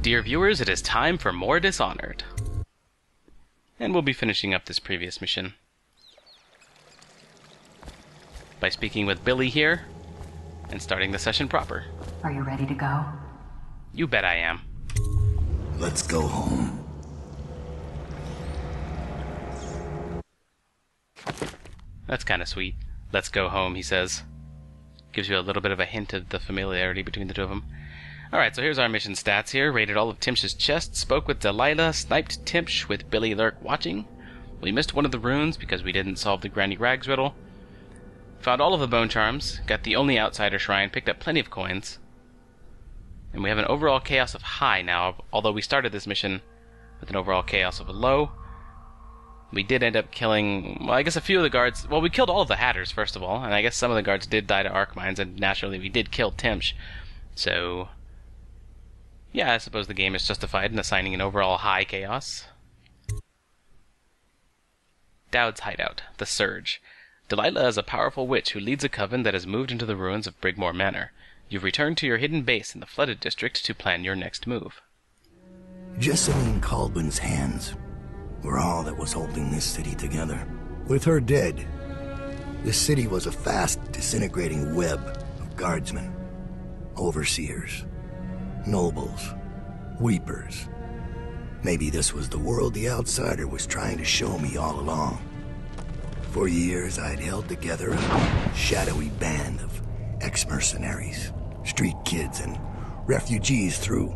Dear viewers, it is time for more Dishonored. And we'll be finishing up this previous mission by speaking with Billy here and starting the session proper. Are you ready to go? You bet I am. Let's go home. That's kind of sweet. Let's go home, he says. Gives you a little bit of a hint of the familiarity between the two of them. Alright, so here's our mission stats here. Raided all of Timsh's chests, spoke with Delilah, sniped Timsh with Billy Lurk watching. We missed one of the runes because we didn't solve the Granny Rags riddle. Found all of the bone charms, got the only outsider shrine, picked up plenty of coins. And we have an overall chaos of high now, although we started this mission with an overall chaos of a low. We did end up killing, well, I guess a few of the guards. Well, we killed all of the Hatters, first of all, and I guess some of the guards did die to arc mines, and naturally we did kill Timsh. So yeah, I suppose the game is justified in assigning an overall high chaos. Daud's Hideout, the Surge. Delilah is a powerful witch who leads a coven that has moved into the ruins of Brigmore Manor. You've returned to your hidden base in the flooded district to plan your next move. Jessamine Colbin's hands were all that was holding this city together. With her dead, this city was a fast disintegrating web of guardsmen, overseers, nobles, weepers. Maybe this was the world the outsider was trying to show me all along. For years, I'd held together a shadowy band of ex-mercenaries, street kids, and refugees through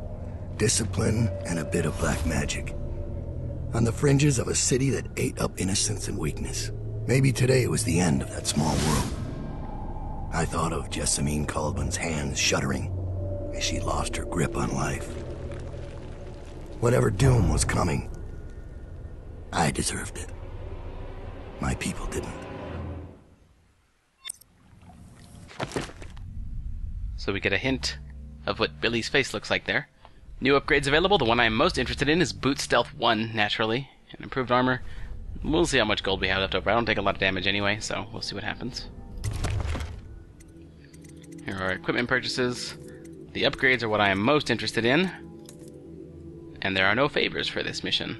discipline and a bit of black magic. On the fringes of a city that ate up innocence and weakness. Maybe today was the end of that small world. I thought of Jessamine Colbin's hands shuddering as she lost her grip on life. Whatever doom was coming, I deserved it. My people didn't. So we get a hint of what Billy's face looks like there. New upgrades available. The one I'm most interested in is Boot Stealth 1, naturally. And improved armor. We'll see how much gold we have left over. I don't take a lot of damage anyway, so we'll see what happens. Here are our equipment purchases. The upgrades are what I am most interested in. And there are no favors for this mission.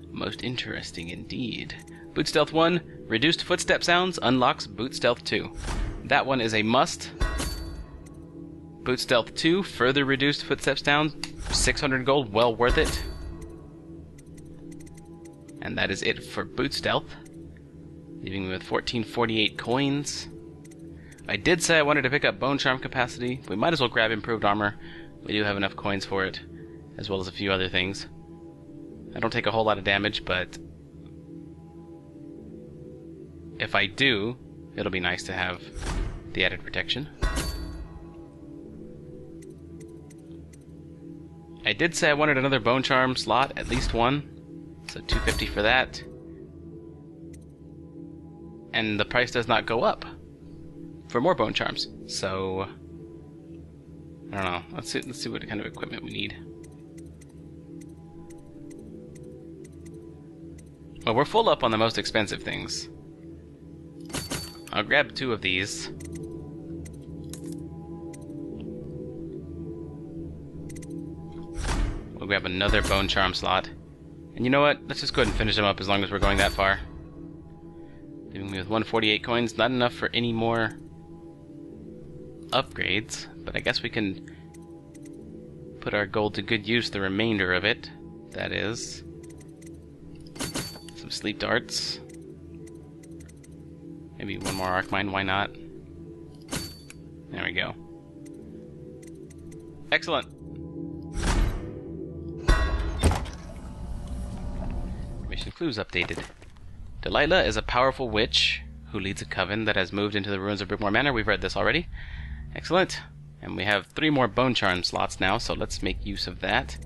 Most interesting indeed. Boot Stealth 1, reduced footstep sounds, unlocks Boot Stealth 2. That one is a must. Boot Stealth 2, further reduced footstep sounds, 600 gold, well worth it. And that is it for Boot Stealth, leaving me with 1448 coins. I did say I wanted to pick up Bone Charm capacity. We might as well grab improved armor. We do have enough coins for it, as well as a few other things. I don't take a whole lot of damage, but if I do, it'll be nice to have the added protection. I did say I wanted another Bone Charm slot, at least one, so 250 for that. And the price does not go up for more Bone Charms, so I don't know. Let's see what kind of equipment we need. Well, we're full up on the most expensive things. I'll grab 2 of these. We'll grab another Bone Charm slot. And you know what? Let's just go ahead and finish them up as long as we're going that far. Leaving me with 148 coins. Not enough for any more upgrades, but I guess we can put our gold to good use, the remainder of it. That is some sleep darts. Maybe one more arc mine, why not? There we go. Excellent. Mission clues updated. Delilah is a powerful witch who leads a coven that has moved into the ruins of Brigmore Manor. We've read this already. Excellent. And we have 3 more Bone Charm slots now, so let's make use of that.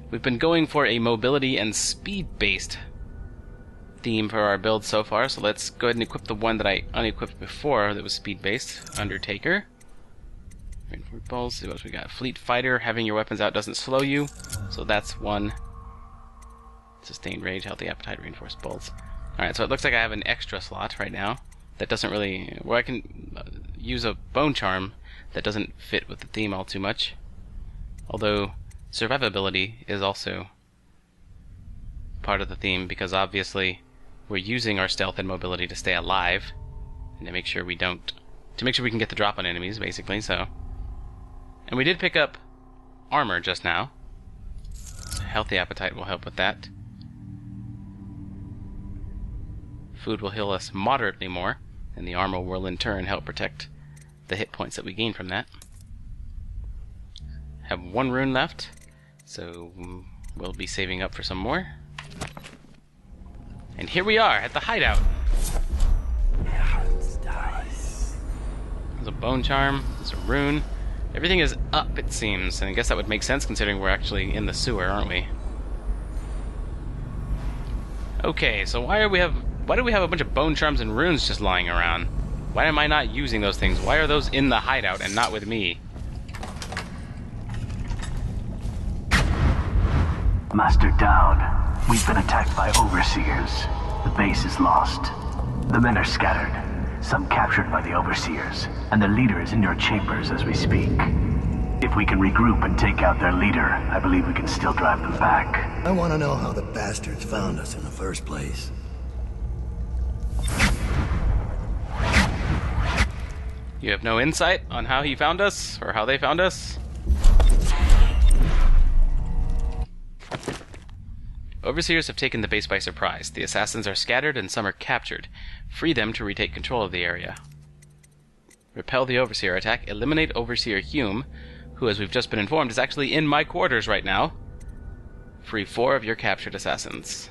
We've been going for a mobility and speed-based theme for our build so far, so let's go ahead and equip the one that I unequipped before that was speed-based. Undertaker. Reinforced bolts. See what else we got. Fleet Fighter. Having your weapons out doesn't slow you, so that's one. Sustained Rage, Healthy Appetite, Reinforced bolts. Alright, so it looks like I have an extra slot right now that doesn't really, where I can use a Bone Charm that doesn't fit with the theme all too much. Although Survivability is also part of the theme, because obviously we're using our stealth and mobility to stay alive and to make sure we can get the drop on enemies, basically. So, and we did pick up armor just now. Healthy appetite will help with that. Food will heal us moderately more, and the armor will in turn help protect the hit points that we gain from that. Have one rune left, so we'll be saving up for some more. And here we are at the hideout. There's a bone charm, there's a rune. Everything is up, it seems, and I guess that would make sense considering we're actually in the sewer, aren't we? Okay, so why do we have a bunch of bone charms and runes just lying around? Why am I not using those things? Why are those in the hideout and not with me? Master Daud, we've been attacked by overseers. The base is lost. The men are scattered, some captured by the overseers, and the leader is in your chambers as we speak. If we can regroup and take out their leader, I believe we can still drive them back. I want to know how the bastards found us in the first place. You have no insight on how he found us, or how they found us? Overseers have taken the base by surprise. The assassins are scattered and some are captured. Free them to retake control of the area. Repel the Overseer attack. Eliminate Overseer Hume, who, as we've just been informed, is actually in my quarters right now. Free 4 of your captured assassins.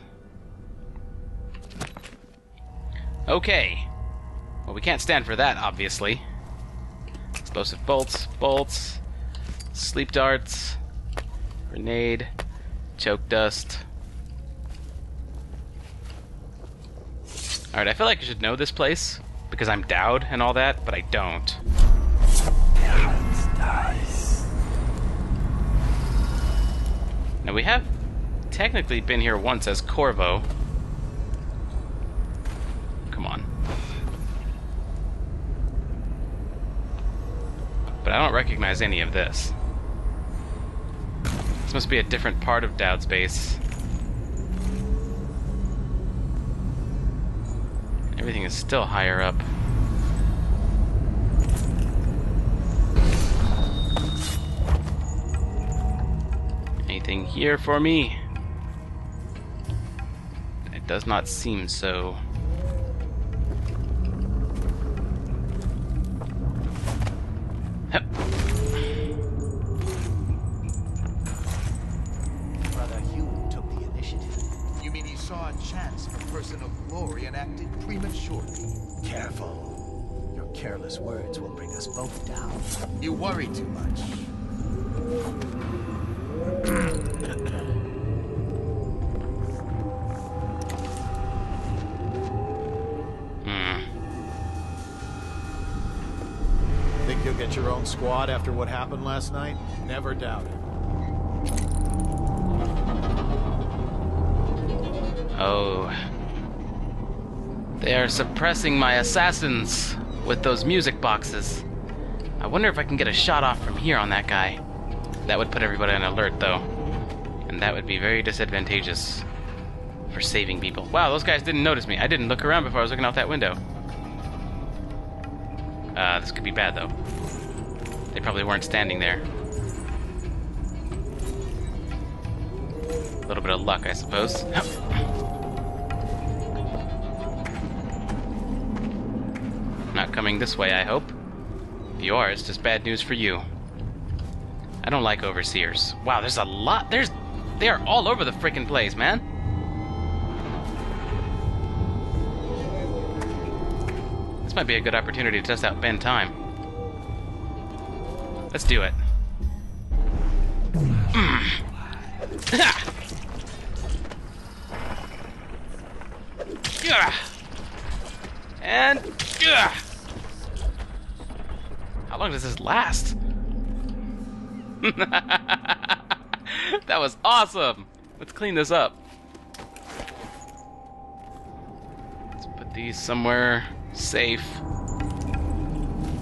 Okay. Well, we can't stand for that, obviously. Explosive bolts, sleep darts, grenade, choke dust. Alright, I feel like I should know this place, because I'm Daud and all that, but I don't. Now, we have technically been here once as Corvo. Come on. But I don't recognize any of this. This must be a different part of Daud's base. Everything is still higher up. Anything here for me? It does not seem so. Brother Hume took the initiative. You mean he saw a chance for personal glory and acted prematurely? Careful. Your careless words will bring us both down. You worry too much. Think you'll get your own squad after what happened last night? Never doubt it. Oh. They are suppressing my assassins with those music boxes. I wonder if I can get a shot off from here on that guy. That would put everybody on alert, though. And that would be very disadvantageous for saving people. Wow, those guys didn't notice me. I didn't look around before I was looking out that window. This could be bad, though. They probably weren't standing there. A little bit of luck, I suppose. Not coming this way, I hope. If you are, it's just bad news for you. I don't like overseers. Wow, there's a lot. They are all over the frickin' place, man. This might be a good opportunity to test out Ben Time. Let's do it. And how long does this last? That was awesome. Let's clean this up. Let's put these somewhere safe.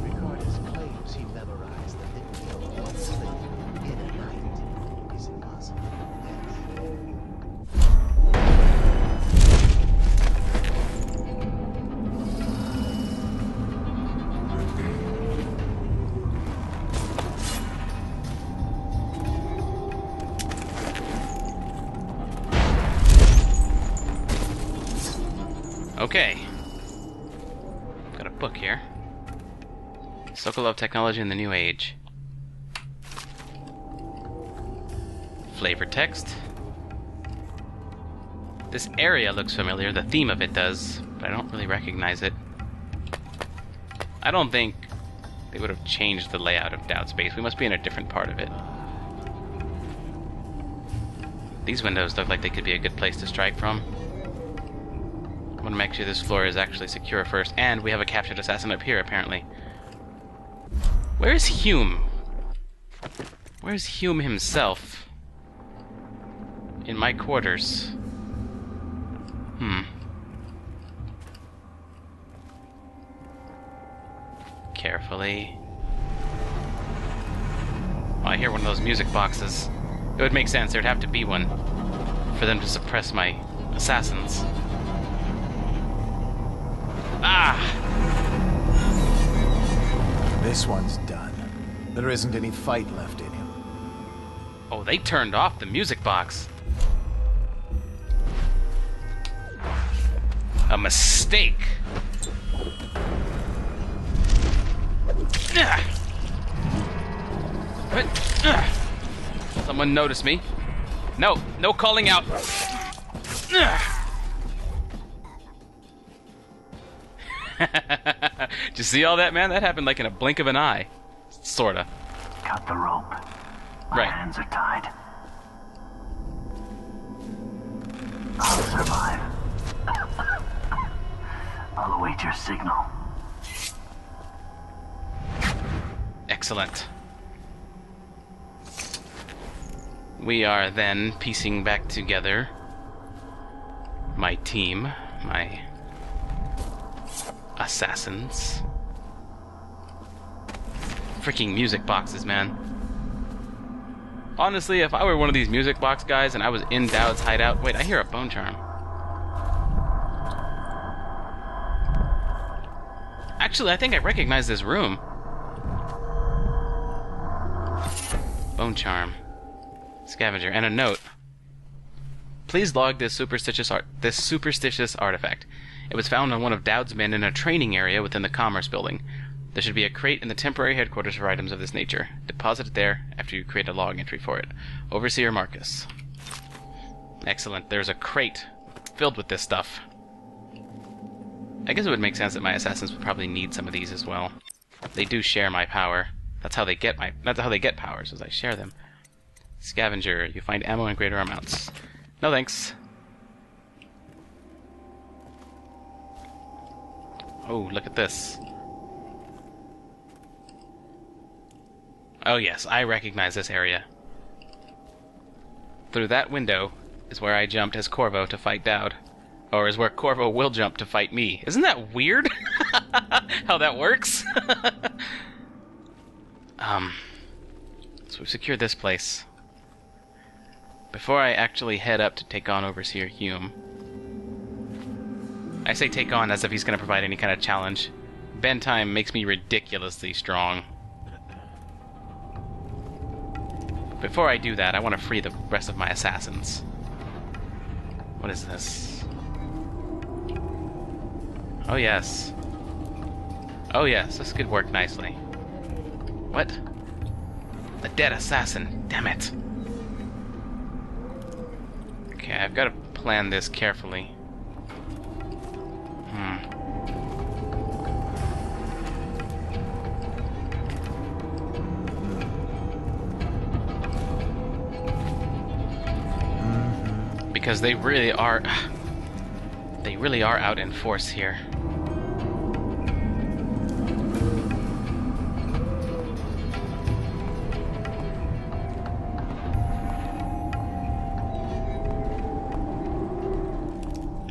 Ricardo's claims he memorized the liturgy of one slave in a night is Okay. Got a book here. Sokolov Technology in the New Age. Flavor text. This area looks familiar, the theme of it does, but I don't really recognize it. I don't think they would have changed the layout of Daud space. We must be in a different part of it. These windows look like they could be a good place to strike from. I want to make sure this floor is actually secure first, and we have a captured assassin up here, apparently. Where is Hume? Where's Hume himself? In my quarters. Carefully. Oh, I hear one of those music boxes. It would make sense, there'd have to be one for them to suppress my assassins. Ah! This one's done. There isn't any fight left in him. Oh, they turned off the music box. A mistake. Someone noticed me. No, no calling out. Did you see all that, man? That happened like in a blink of an eye. Sorta. Cut the rope. My Right. hands are tied. I'll survive. I'll await your signal. Excellent. We are then piecing back together my team, my assassins. Freaking music boxes, man. Honestly, if I were one of these music box guys and I was in Daud's hideout... Wait, I hear a bone charm. Actually, I think I recognize this room. Bone charm. Scavenger. And a note. Please log this superstitious artifact. It was found on one of Daud's men in a training area within the Commerce Building. There should be a crate in the temporary headquarters for items of this nature. Deposit it there after you create a log entry for it. Overseer Marcus. Excellent. There's a crate filled with this stuff. I guess it would make sense that my assassins would probably need some of these as well. They do share my power. That's how they get powers, as I share them. Scavenger. You find ammo in greater amounts. No thanks. Oh, look at this. Oh yes, I recognize this area. Through that window is where I jumped as Corvo to fight Daud. Or is where Corvo will jump to fight me. Isn't that weird? How that works? So we've secured this place. Before I actually head up to take on Overseer Hume... I say take on as if he's going to provide any kind of challenge. Bend time makes me ridiculously strong. Before I do that, I want to free the rest of my assassins. What is this? Oh yes. Oh yes, this could work nicely. What? A dead assassin. Damn it. Okay, I've got to plan this carefully. Because they really are out in force here.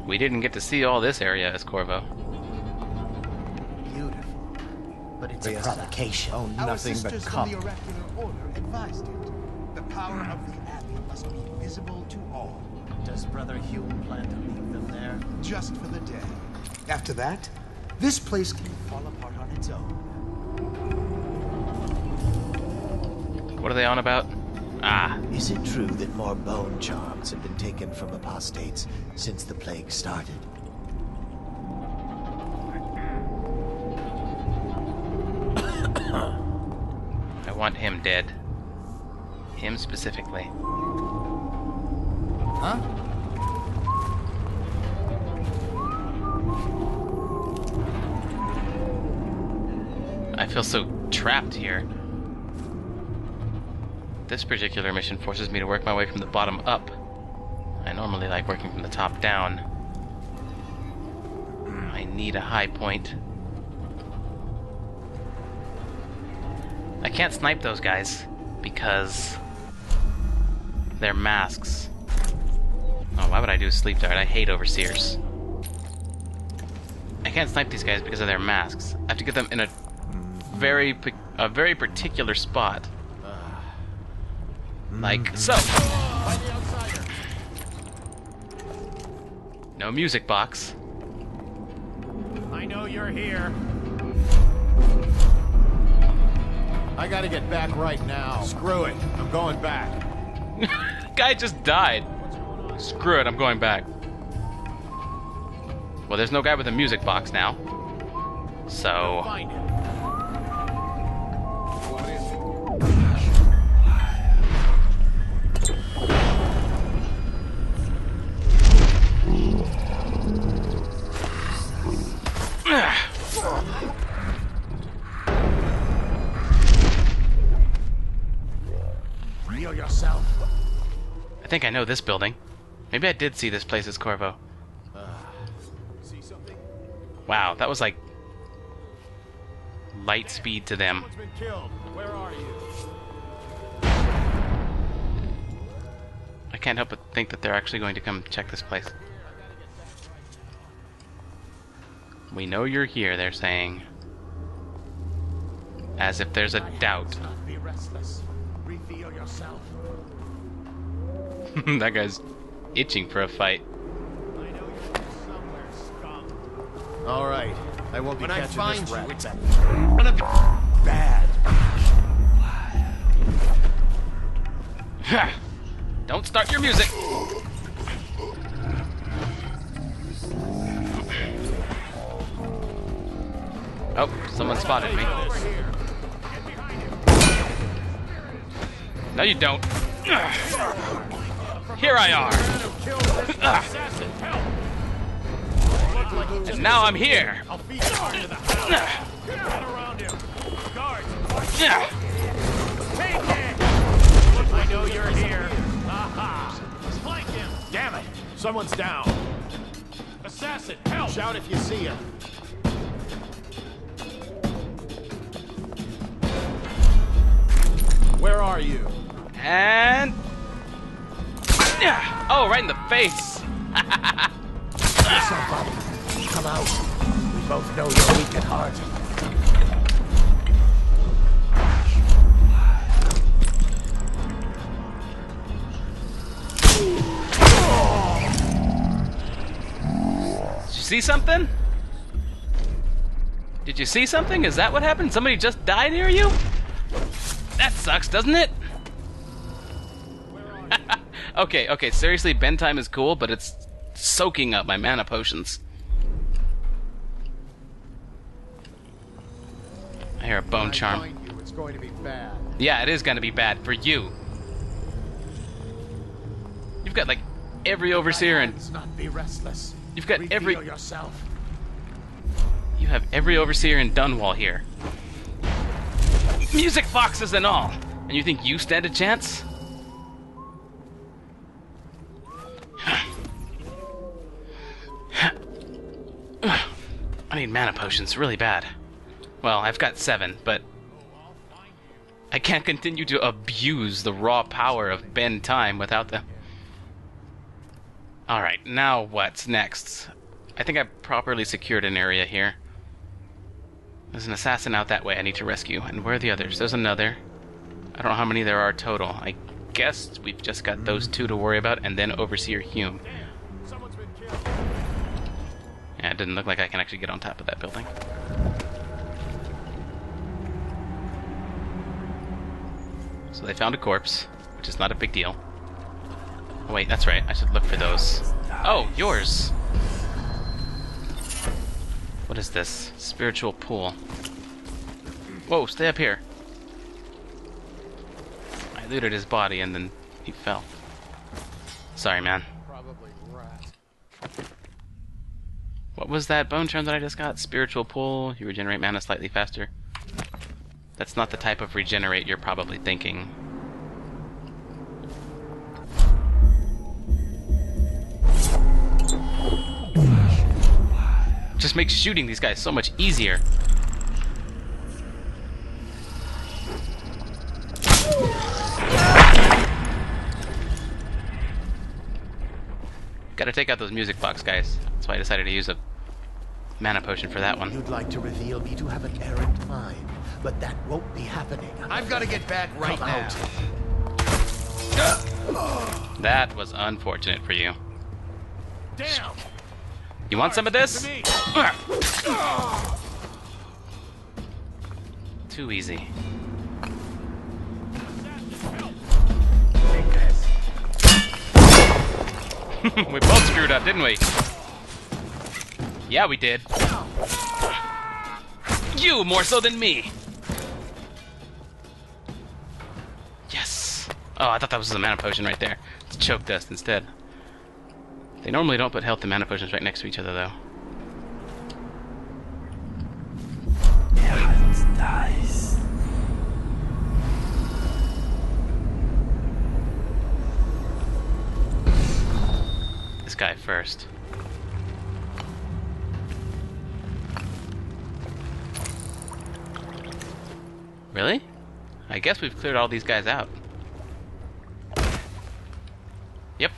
We didn't get to see all this area as Corvo. Beautiful. But it's a Yes. provocation. Oh, Our nothing but sisters from cop. the Oracular Order advised it. The power of the Abbey must be visible to all. Does Brother Hume plan to leave them there? Just for the day. After that, this place can fall apart on its own. What are they on about? Ah, Is it true that more bone charms have been taken from apostates since the plague started? want him dead. Him specifically. Huh? I feel so trapped here. This particular mission forces me to work my way from the bottom up. I normally like working from the top down. I need a high point. I can't snipe those guys because they're masks. Oh, why would I do a sleep dart? I hate overseers. I can't snipe these guys because of their masks. I have to get them in a very particular spot. Like so. No music box. I know you're here. I gotta get back right now. Screw it. I'm going back. Guy just died. Screw it, I'm going back. Well, there's no guy with a music box now. So... Find him. Reveal yourself. I think I know this building. Maybe I did see this place as Corvo. See something? Wow, that was like light speed to them. Someone's been killed. Where are you? I can't help but think that they're actually going to come check this place. We know you're here, they're saying. As if there's a doubt. Not be restless. Reveal yourself. That guy's itching for a fight. I know you're here somewhere, scum. All right. I won't be When I catching find this you, rat. it's gonna be bad. Ha! Don't start your music! Oh, someone spotted me. Over here. Get behind him. No, you don't. Here I are. Kill this assassin. Help. Look like he just And now I'm here. I'll feed you into the house. Get around him. Guards. Take it. I know you're here. Aha. Flank him. Damn it. Someone's down. Assassin, help. Shout if you see him. Where are you? And... Oh, right in the face. Come out. We both know you're weak at heart. Did you see something? Did you see something? Is that what happened? Somebody just died near you? That sucks, doesn't it? Okay, seriously, bend time is cool, but it's soaking up my mana potions. I hear a bone charm. When I find you, it's going to be bad. Yeah, it is gonna be bad for you. You've got like every overseer and Let's not be restless. you've got every Reveal yourself. you have every overseer in Dunwall here. Music boxes and all. And you think you stand a chance? I need mana potions really bad. Well, I've got 7, but I can't continue to abuse the raw power of bend time without them. Alright, now what's next? I think I've properly secured an area here. There's an assassin out that way I need to rescue. And where are the others? There's another. I don't know how many there are total. I guess we've just got those 2 to worry about, and then Overseer Hume. Someone's been killed. Yeah, it didn't look like I can actually get on top of that building. So they found a corpse, which is not a big deal. Oh wait, that's right. I should look for those. Oh, yours! What is this? Spiritual pool. Whoa, stay up here. looted his body and then he fell. Sorry, man. Probably rat. What was that bone charm that I just got? Spiritual pull. You regenerate mana slightly faster. That's not the type of regenerate you're probably thinking. Just makes shooting these guys so much easier. Gotta take out those music box guys. That's why I decided to use a mana potion for that one. You'd like to reveal me to have an errant mind, but that won't be happening. I've got to get back right now. That was unfortunate for you. Damn! You want some of this? To me. Too easy. Take this. We both screwed up, didn't we? Yeah, we did. You more so than me. Yes. Oh, I thought that was a mana potion right there. It's choke dust instead. They normally don't put health and mana potions right next to each other, though. Yeah, it's nice. This guy first. Really? I guess we've cleared all these guys out. Yep.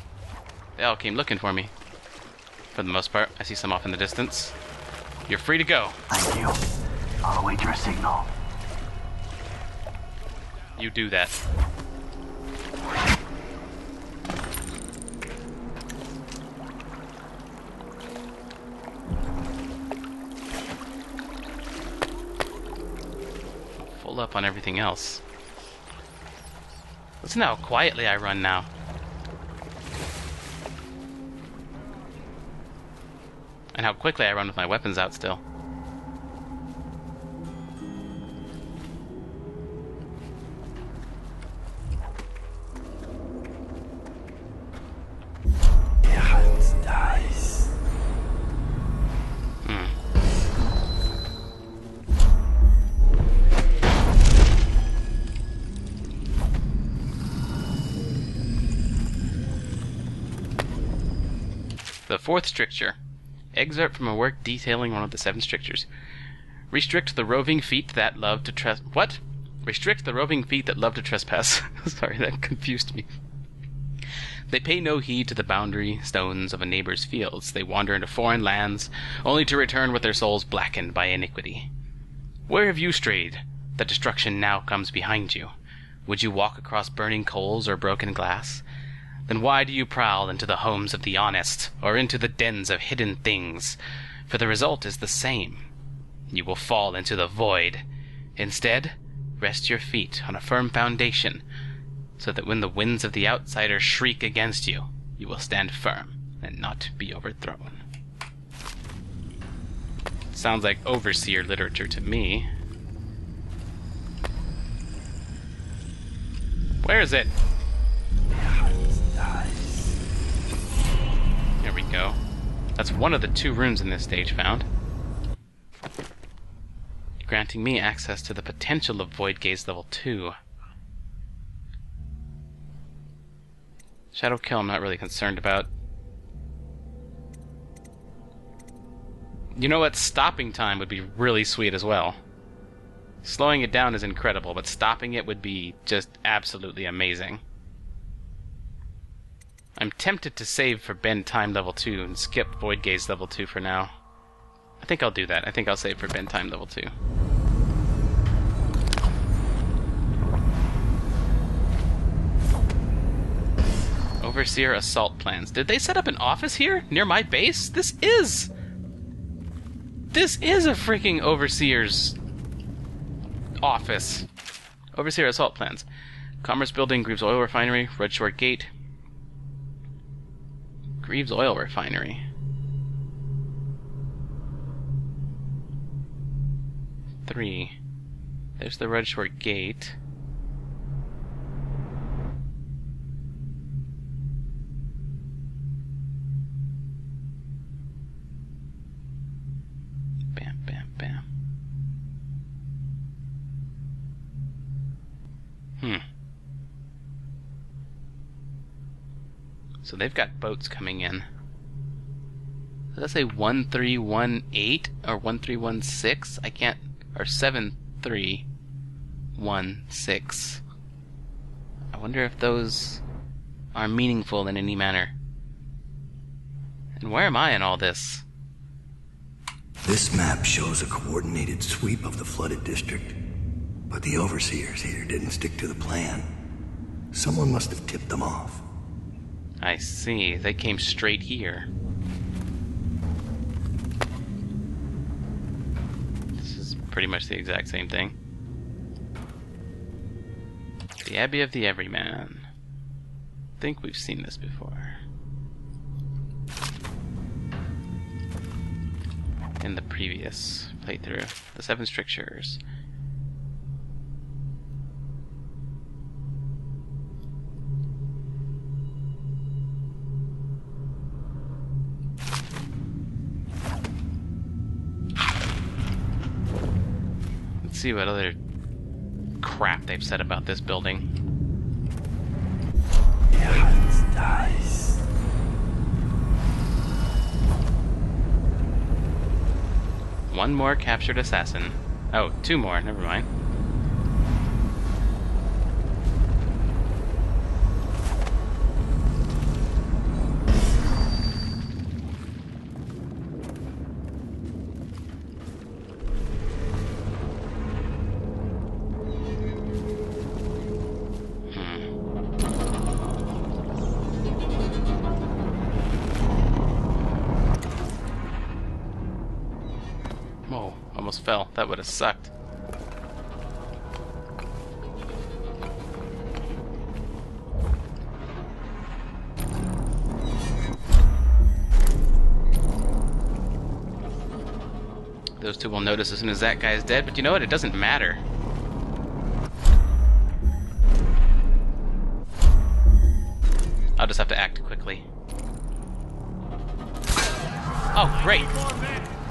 They all came looking for me. For the most part. I see some off in the distance. You're free to go. Thank you. I'll await your signal. You do that. Full up on everything else. Listen how quietly I run now. And how quickly I run with my weapons out still. Yeah, it's nice. The fourth stricture. Excerpt from a work detailing one of the 7 strictures. Restrict the roving feet that love to What? Restrict the roving feet that love to trespass. Sorry, that confused me. They pay no heed to the boundary stones of a neighbor's fields. They wander into foreign lands, only to return with their souls blackened by iniquity. Where have you strayed, that destruction now comes behind you? Would you walk across burning coals or broken glass? Then why do you prowl into the homes of the honest, or into the dens of hidden things? For the result is the same. You will fall into the void. Instead, rest your feet on a firm foundation, so that when the winds of the outsider shriek against you, you will stand firm and not be overthrown. Sounds like overseer literature to me. Where is it? There we go. That's one of the 2 runes in this stage found. Granting me access to the potential of Void Gaze level 2. Shadow Kill I'm not really concerned about. You know what? Stopping time would be really sweet as well. Slowing it down is incredible, but stopping it would be just absolutely amazing. I'm tempted to save for Bend Time level 2 and skip Void Gaze level 2 for now. I think I'll do that. I think I'll save for Bend Time level 2. Overseer Assault Plans. Did they set up an office here? Near my base? This is a freaking Overseer's office. Overseer Assault Plans. Commerce Building, Greaves Oil Refinery, Rudshore Gate. Greaves Oil Refinery. 3. There's the Rudshore Gate. So they've got boats coming in. Does that say 1318 or 1316? I can't... Or 7316. I wonder if those are meaningful in any manner. And where am I in all this? This map shows a coordinated sweep of the flooded district. But the overseers here didn't stick to the plan. Someone must have tipped them off. I see. They came straight here. This is pretty much the exact same thing. The Abbey of the Everyman. I think we've seen this before. In the previous playthrough. The Seven Strictures. Let's see what other crap they've said about this building. One more captured assassin. Oh, two more, never mind. Whoa, almost fell. That would have sucked. Those two will notice as soon as that guy is dead, but you know what? It doesn't matter. I'll just have to act quickly. Oh, great!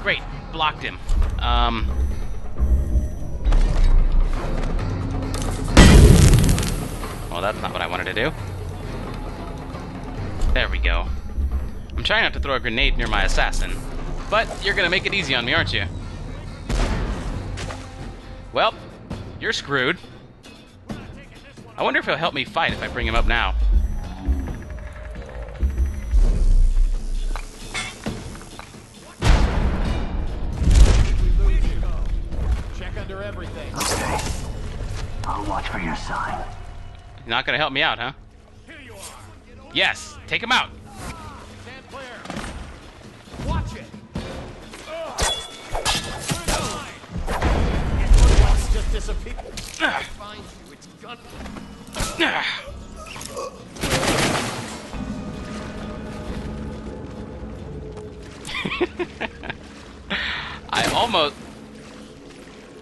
Great! Blocked him. Well, that's not what I wanted to do. There we go. I'm trying not to throw a grenade near my assassin, but you're gonna make it easy on me, aren't you? Well, you're screwed. I wonder if he'll help me fight if I bring him up now. Everything. Okay. I'll watch for your sign. You're not gonna help me out, huh? Here you are. Yes, take him out. Stand clear. Watch it. Just disappear. I find you. It's gonna.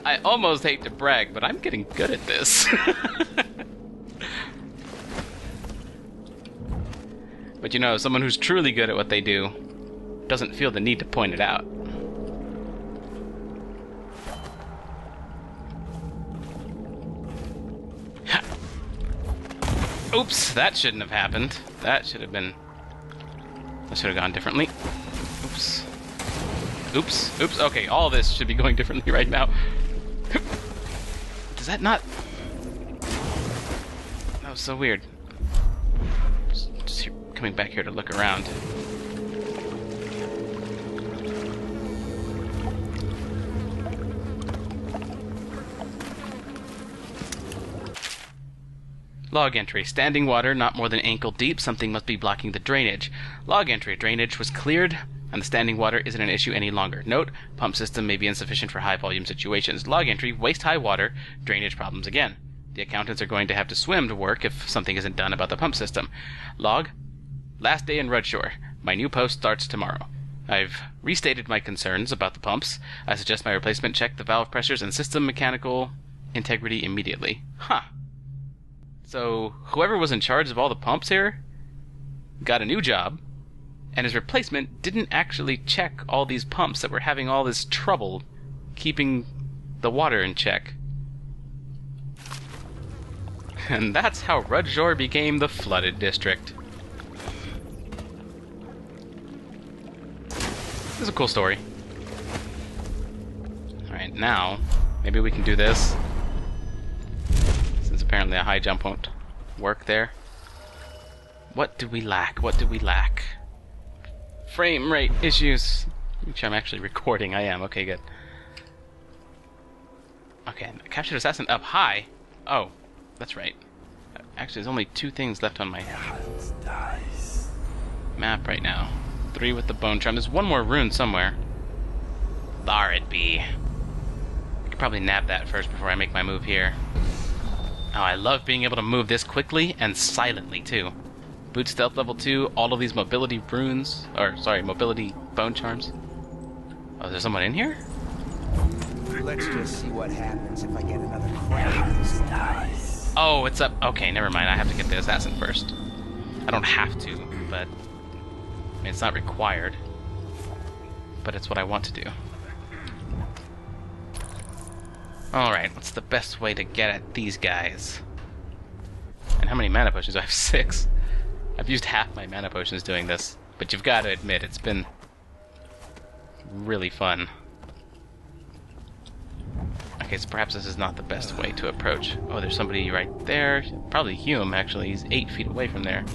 I almost hate to brag, but I'm getting good at this. But you know, someone who's truly good at what they do doesn't feel the need to point it out. Oops, that shouldn't have happened. That should have gone differently. Oops. Oops, oops, okay, all this should be going differently right now. Does that not... That was so weird. Just coming back here to look around. Log entry. Standing water, not more than ankle deep. Something must be blocking the drainage. Log entry. Drainage was cleared, and the standing water isn't an issue any longer. Note, pump system may be insufficient for high-volume situations. Log entry. Waist-high water. Drainage problems again. The accountants are going to have to swim to work if something isn't done about the pump system. Log. Last day in Rudshore. My new post starts tomorrow. I've restated my concerns about the pumps. I suggest my replacement check the valve pressures and system mechanical integrity immediately. Huh. So, whoever was in charge of all the pumps here got a new job, and his replacement didn't actually check all these pumps that were having all this trouble keeping the water in check. And that's how Rudshore became the flooded district. This is a cool story. Alright, now, maybe we can do this. Since apparently a high jump won't work there. What do we lack? What do we lack? Frame rate issues. Make sure I'm actually recording. I am. Okay, good. Okay, captured assassin up high. Oh, that's right. Actually, there's only 2 things left on my map right now. 3 with the bone charm. There's 1 more rune somewhere. There it be. I could probably nab that first before I make my move here. Oh, I love being able to move this quickly and silently, too. Boot stealth level 2, all of these mobility runes, or sorry, mobility bone charms. Oh, is there someone in here? Let's just see what happens if I get another crack at this dice. Oh, it's up. Okay, never mind. I have to get the assassin first. I don't have to, but I mean, it's not required. But it's what I want to do. Alright, what's the best way to get at these guys? And how many mana potions do I have? 6. I've used half my mana potions doing this, but you've got to admit, it's been really fun. Okay, so perhaps this is not the best way to approach. Oh, there's somebody right there. Probably Hume, actually. He's 8 feet away from there.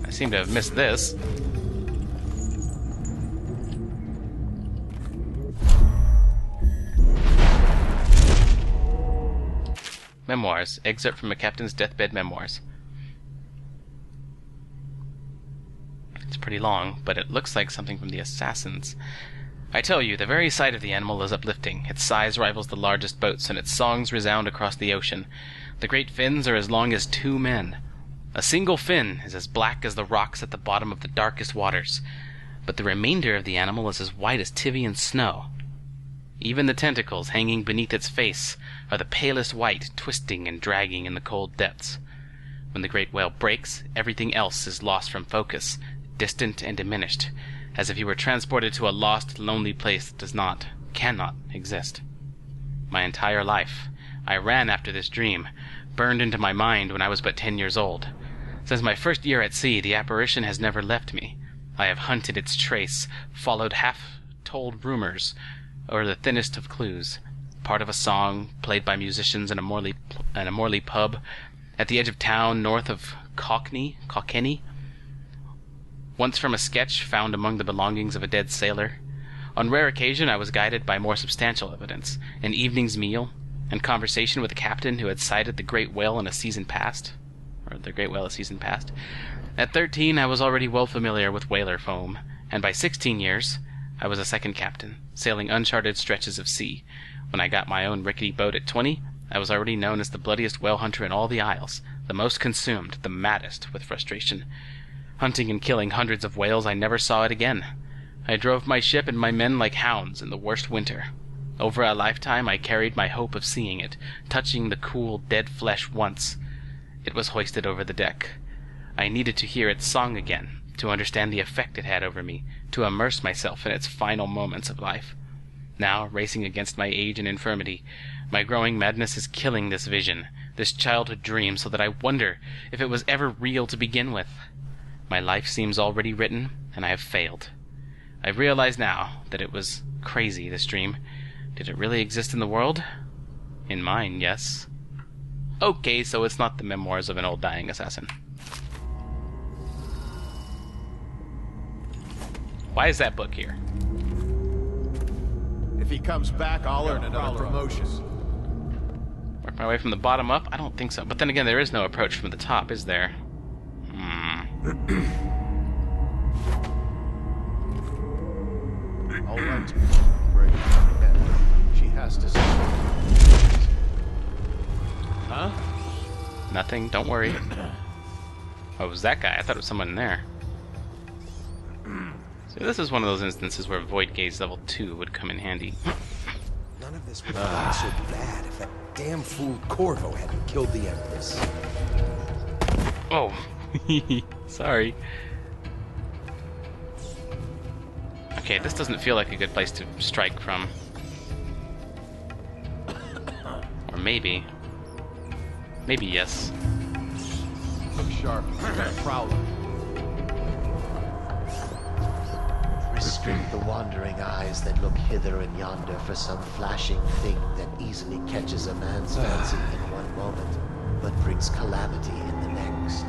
I seem to have missed this. Memoirs. Excerpt from a captain's deathbed memoirs. It's pretty long, but it looks like something from the assassins. I tell you, the very sight of the animal is uplifting. Its size rivals the largest boats, and its songs resound across the ocean. The great fins are as long as 2 men. A single fin is as black as the rocks at the bottom of the darkest waters, but the remainder of the animal is as white as Tyvian snow. Even the tentacles hanging beneath its face are the palest white, twisting and dragging in the cold depths. When the great whale breaks, everything else is lost from focus, distant and diminished, as if he were transported to a lost, lonely place that cannot exist. My entire life, I ran after this dream, burned into my mind when I was but 10 years old. Since my first year at sea, the apparition has never left me. I have hunted its trace, followed half-told rumors, or the thinnest of clues. Part of a song played by musicians in a Morley pub at the edge of town north of Cockney. Once from a sketch found among the belongings of a dead sailor. On rare occasion I was guided by more substantial evidence, an evening's meal, and conversation with a captain who had sighted the great whale in a season past. At 13 I was already well familiar with whaler foam, and by 16 years I was a second captain, sailing uncharted stretches of sea. When I got my own rickety boat at 20, I was already known as the bloodiest whale hunter in all the Isles, the most consumed, the maddest with frustration. Hunting and killing hundreds of whales, I never saw it again. I drove my ship and my men like hounds in the worst winter. Over a lifetime I carried my hope of seeing it, touching the cool, dead flesh once. It was hoisted over the deck. I needed to hear its song again, to understand the effect it had over me, to immerse myself in its final moments of life. Now, racing against my age and infirmity, my growing madness is killing this vision, this childhood dream, so that I wonder if it was ever real to begin with. My life seems already written, and I have failed. I realize now that it was crazy, this dream. Did it really exist in the world? In mine, yes. Okay, so it's not the memoirs of an old dying assassin. Why is that book here? If he comes back, I'll earn another promotion. Work my way from the bottom up? I don't think so. But then again, there is no approach from the top, is there? All right. Break ahead. She has to say. Huh? Nothing, don't worry. Oh, it was that guy. I thought it was someone in there. So this is one of those instances where Void Gaze level 2 would come in handy. None of this would have been so bad if that damn fool Corvo hadn't killed the Empress. Oh, sorry. Okay, this doesn't feel like a good place to strike from. Or maybe. Maybe yes. Look sharp. Prowler. Restrict the wandering eyes that look hither and yonder for some flashing thing that easily catches a man's fancy in one moment, but brings calamity in the next.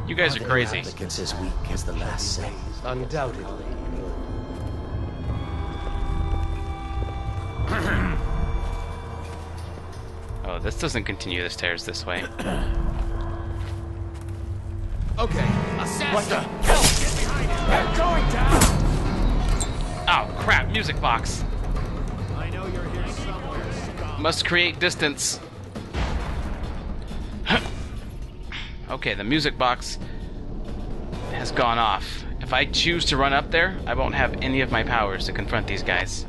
You guys are crazy. Applicants as weak as the last say. Undoubtedly. Oh, this doesn't continue the stairs this way. Okay, assassin! What the hell? Get behind him! They're going down! Oh, crap, music box. I know you're here somewhere, scum. Must create distance. Okay, the music box has gone off. If I choose to run up there, I won't have any of my powers to confront these guys.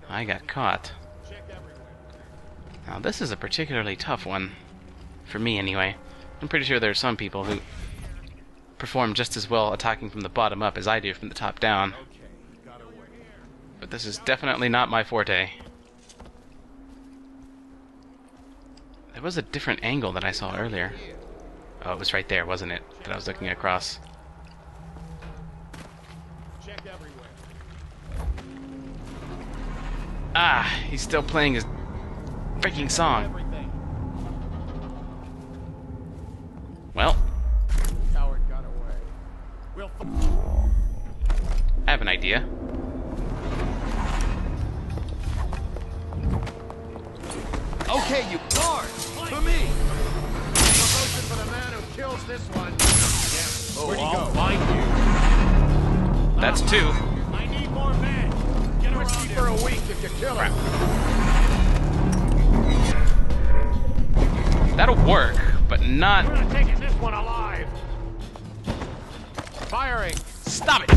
I got caught. Now this is a particularly tough one. For me, anyway. I'm pretty sure there are some people who perform just as well attacking from the bottom up as I do from the top down. But this is definitely not my forte. There was a different angle that I saw earlier. Oh, it was right there, wasn't it? That I was looking across. Check everywhere. Ah, he's still playing his freaking song. Everything. Well, Coward got away. We'll I have an idea. Okay, you guards! For me! promotion for the man who kills this one. Yeah. Where'd he go? Find you. That's two. I need more men. Get around Whiskey him. for a week if you kill him. That'll work, but not... We're not taking this one alive. Firing. Stop it!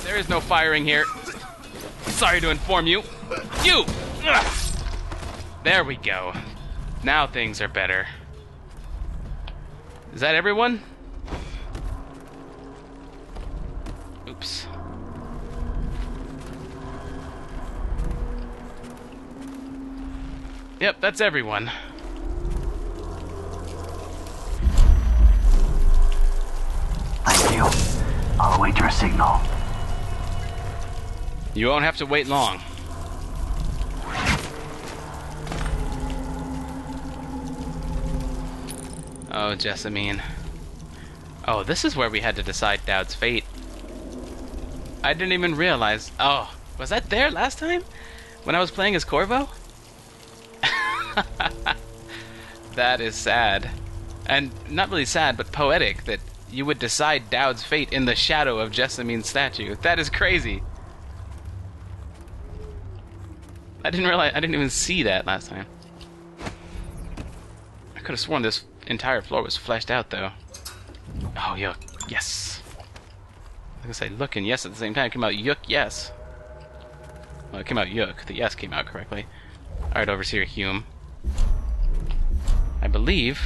There is no firing here. Sorry to inform you. You! Ugh. There we go. Now things are better. Is that everyone? Oops. Yep, that's everyone. Thank you. I'll await your signal. You won't have to wait long. Oh, Jessamine. Oh, this is where we had to decide Daud's fate. I didn't even realize... Oh, was that there last time? When I was playing as Corvo? That is sad. And not really sad, but poetic that you would decide Daud's fate in the shadow of Jessamine's statue. That is crazy. I didn't realize... I didn't even see that last time. I could have sworn this entire floor was fleshed out, though. Oh, yuck. Yes. I was gonna say look and yes at the same time. It came out yuck, yes. Well, it came out yuck. The yes came out correctly. Alright, Overseer Hume. I believe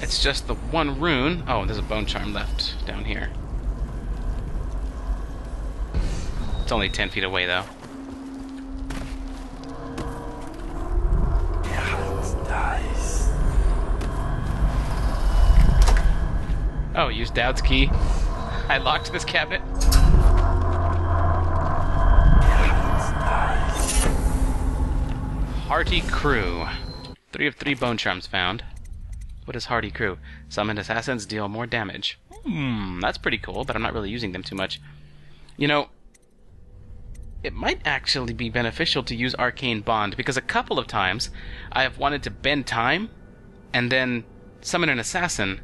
it's just the one rune. Oh, there's a bone charm left down here. It's only 10 feet away, though. Oh, use Daud's key. I locked this cabinet. Hearty Crew. 3 of 3 bone charms found. What is Hearty Crew? Summoned assassins deal more damage. That's pretty cool, but I'm not really using them too much. You know, it might actually be beneficial to use Arcane Bond, because a couple of times I have wanted to bend time and then summon an assassin,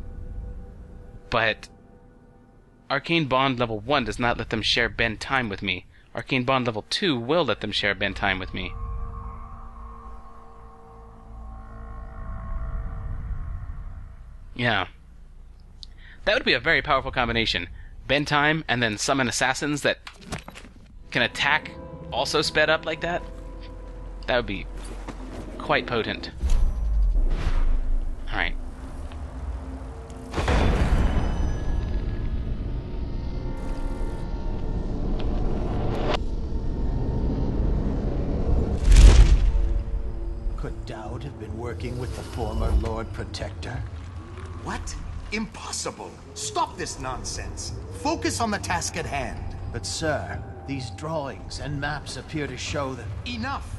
but Arcane Bond level 1 does not let them share bend time with me. Arcane Bond level 2 will let them share bend time with me. Yeah. That would be a very powerful combination. Bend time and then summon assassins that can attack also sped up like that. That would be quite potent. Alright. Could Daud have been working with the former Lord Protector? What? Impossible! Stop this nonsense! Focus on the task at hand! But sir, these drawings and maps appear to show that... Enough!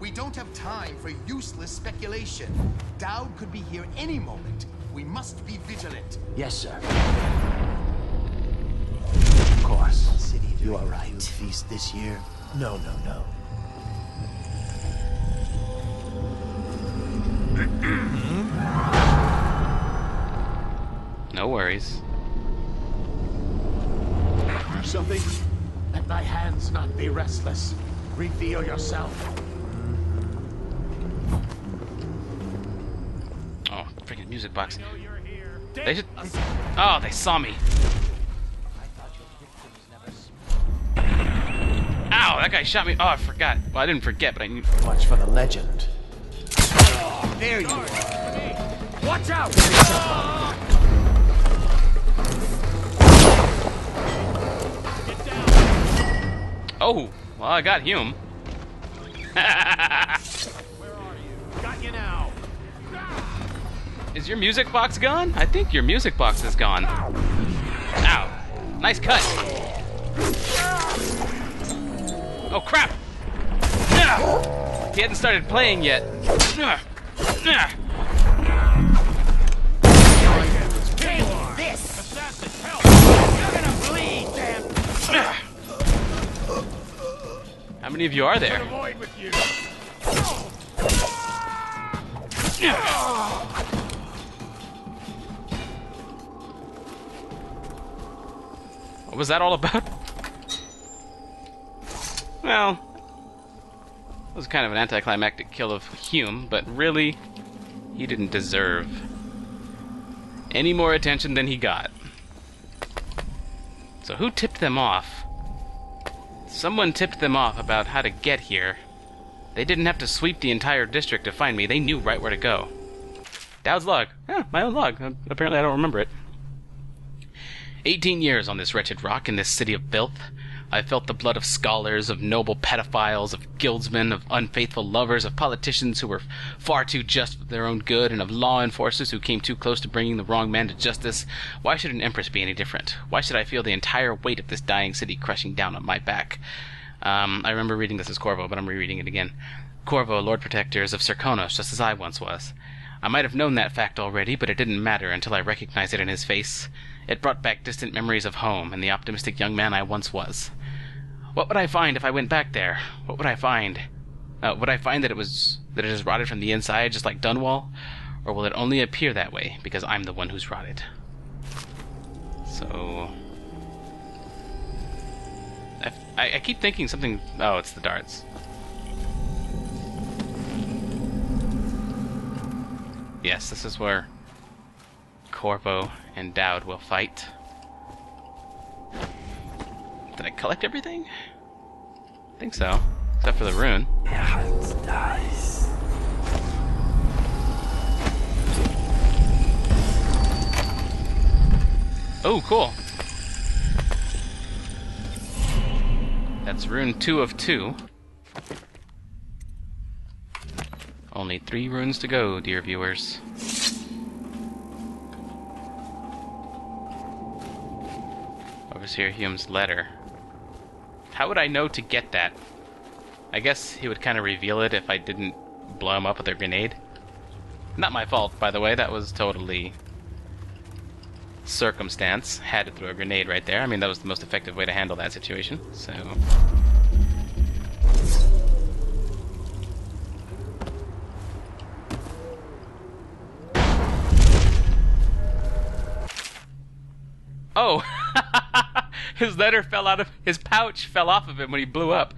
We don't have time for useless speculation. Daud could be here any moment. We must be vigilant. Yes, sir. Of course. City You are during right. the Feast this year? No, no, no. No worries. Do something? Let thy hands not be restless. Reveal yourself. Oh, freaking music box. I know you're here. They should... Oh, they saw me. Ow, that guy shot me. Oh, I forgot. Well, I didn't forget, but I knew. Watch for the legend. There you are! Watch out! Get down! Oh, well, I got Hume. Where are you? Got you now. Is your music box gone? I think your music box is gone. Ow. Nice cut. Oh, crap. He hadn't started playing yet. Take this! Assassin, help! You're gonna bleed, damn! How many of you are there? Avoid with you. What was that all about? Well, it was kind of an anticlimactic kill of Hume, but really, he didn't deserve any more attention than he got. So who tipped them off? Someone tipped them off about how to get here. They didn't have to sweep the entire district to find me. They knew right where to go. Daud's log. Yeah, my own log. Apparently I don't remember it. 18 years on this wretched rock in this city of filth. I felt the blood of scholars, of noble pedophiles, of guildsmen, of unfaithful lovers, of politicians who were far too just for their own good, and of law enforcers who came too close to bringing the wrong man to justice. Why should an empress be any different? Why should I feel the entire weight of this dying city crushing down on my back? I remember reading this as Corvo, but I'm rereading it again. Corvo, Lord Protector, is of Serkonos, just as I once was. I might have known that fact already, but it didn't matter until I recognized it in his face. It brought back distant memories of home and the optimistic young man I once was. What would I find if I went back there? What would I find? Would I find that it has rotted from the inside, just like Dunwall? Or will it only appear that way because I'm the one who's rotted? So... I keep thinking something... Oh, it's the darts. Yes, this is where Corvo and Daud will fight. Did I collect everything? I think so. Except for the rune. Oh, cool. That's rune 2 of 2. Only 3 runes to go, dear viewers. Overseer Hume's letter. How would I know to get that? I guess he would kind of reveal it if I didn't blow him up with a grenade. Not my fault, by the way. That was totally circumstance. Had to throw a grenade right there. I mean, that was the most effective way to handle that situation. So... Oh! His letter fell out of... His pouch fell off of him when he blew up.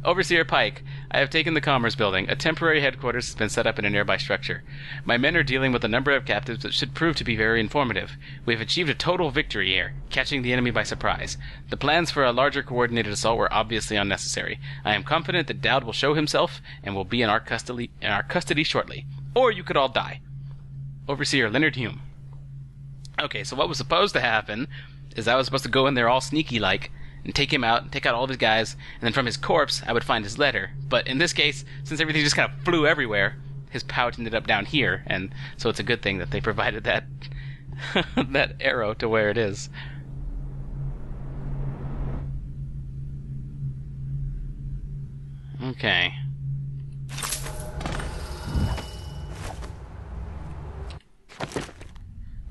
Overseer Pike, I have taken the Commerce Building. A temporary headquarters has been set up in a nearby structure. My men are dealing with a number of captives that should prove to be very informative. We have achieved a total victory here, catching the enemy by surprise. The plans for a larger coordinated assault were obviously unnecessary. I am confident that Daud will show himself and will be in our custody shortly. Or you could all die. Overseer Leonard Hume. Okay, so what was supposed to happen is I was supposed to go in there all sneaky-like and take him out, and take out all of his guys, and then from his corpse I would find his letter. But in this case, since everything just kind of flew everywhere, his pouch ended up down here, and so it's a good thing that they provided that that arrow to where it is. Okay.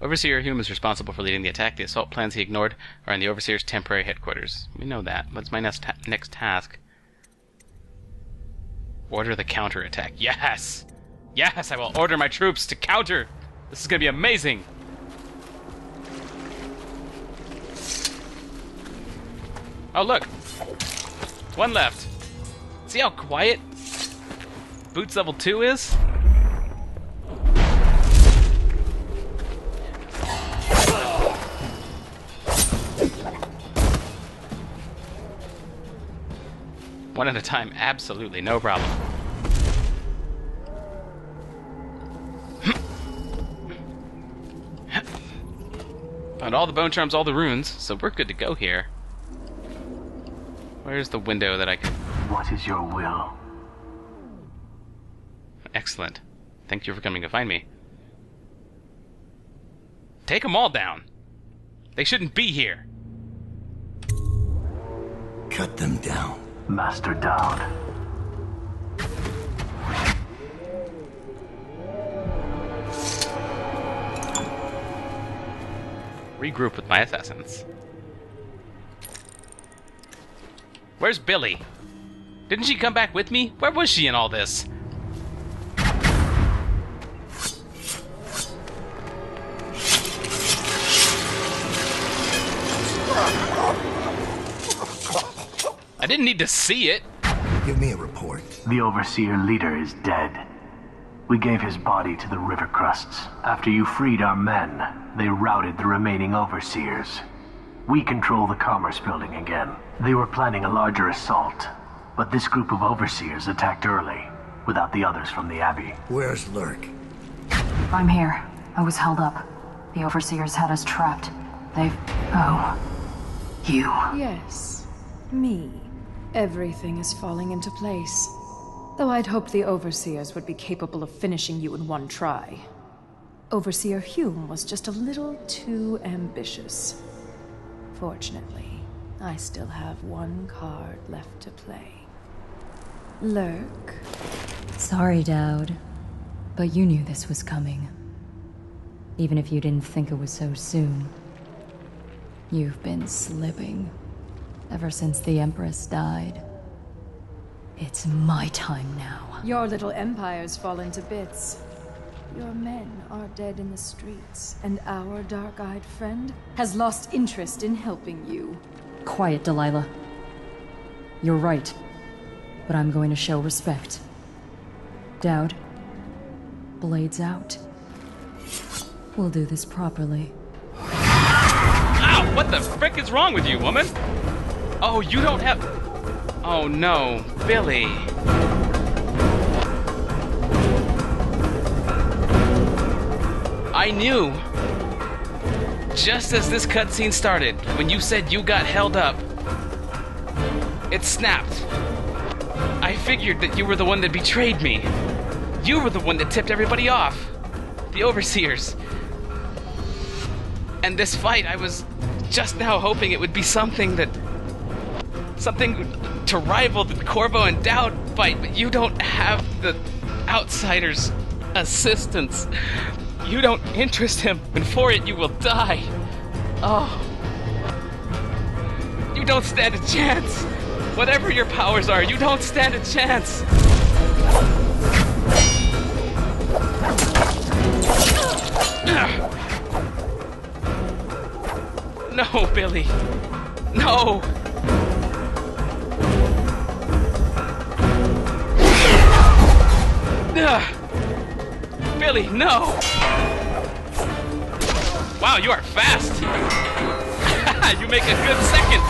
Overseer Hume is responsible for leading the attack. The assault plans he ignored are in the Overseer's temporary headquarters. We know that. What's my next task? Order the counterattack. Yes! Yes, I will order my troops to counter! This is gonna be amazing! Oh, look! One left. See how quiet Boots level 2 is? One at a time, absolutely, no problem. Found all the bone charms, all the runes, so we're good to go here. Where's the window that I can... What is your will? Excellent. Thank you for coming to find me. Take them all down. They shouldn't be here. Cut them down. Master Daud. Regroup with my assassins. Where's Billy? Didn't she come back with me? Where was she in all this? I didn't need to see it. Give me a report. The Overseer leader is dead. We gave his body to the river crusts. After you freed our men, they routed the remaining Overseers. We control the Commerce Building again. They were planning a larger assault, but this group of Overseers attacked early, without the others from the Abbey. Where's Lurk? I'm here. I was held up. The Overseers had us trapped. They've... Oh. You. Yes. Me. Everything is falling into place. Though I'd hoped the Overseers would be capable of finishing you in one try. Overseer Hume was just a little too ambitious. Fortunately, I still have one card left to play. Lurk. Sorry, Daud. But you knew this was coming. Even if you didn't think it was so soon. You've been slipping. Ever since the Empress died. It's my time now. Your little empire's fallen to bits. Your men are dead in the streets, and our dark-eyed friend has lost interest in helping you. Quiet, Delilah. You're right. But I'm going to show respect. Daud, blades out. We'll do this properly. Ow! What the frick is wrong with you, woman? Oh, you don't have... Oh no, Billy. I knew. Just as this cutscene started, when you said you got held up, it snapped. I figured that you were the one that betrayed me. You were the one that tipped everybody off. The Overseers. And this fight, I was just now hoping it would be something to rival the Corvo and Daud fight, but you don't have the outsider's assistance. You don't interest him, and for it you will die. Oh. You don't stand a chance. Whatever your powers are, you don't stand a chance. No, Billy. No. Billy, no! Wow, you are fast! You make a good second!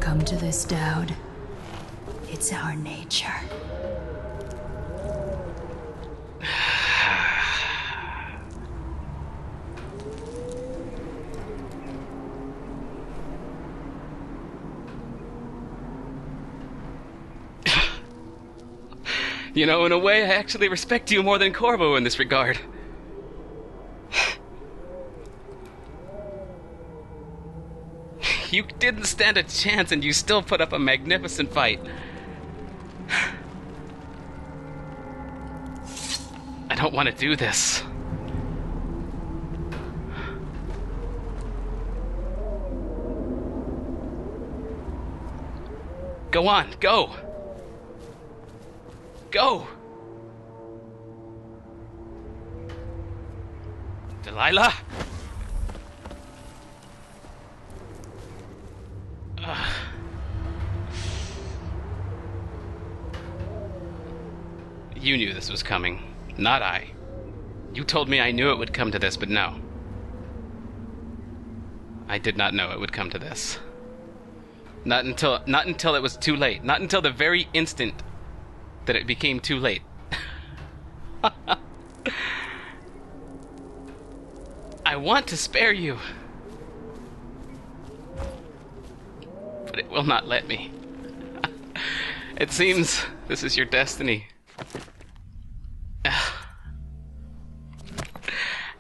come to this, Daud. It's our nature. You know, in a way, I actually respect you more than Corvo in this regard. You didn't stand a chance, and you still put up a magnificent fight. I don't want to do this. Go on, go! Go! Delilah? You knew this was coming, not I. You told me I knew it would come to this, but no. I did not know it would come to this. Not until it was too late. Not until the very instant that it became too late. I want to spare you, but it will not let me. It seems this is your destiny.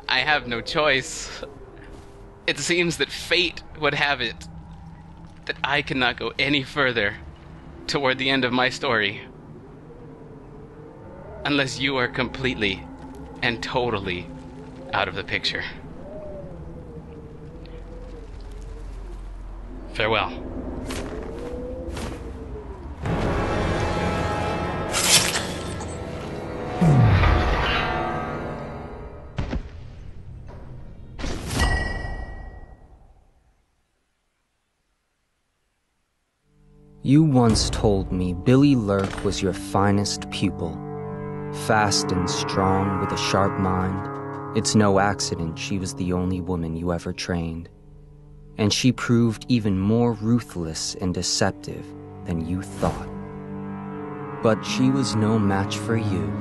I have no choice. It seems that fate would have it that I cannot go any further toward the end of my story unless you are completely and totally out of the picture. Farewell. You once told me Billy Lurk was your finest pupil. Fast and strong with a sharp mind, it's no accident she was the only woman you ever trained. And she proved even more ruthless and deceptive than you thought. But she was no match for you.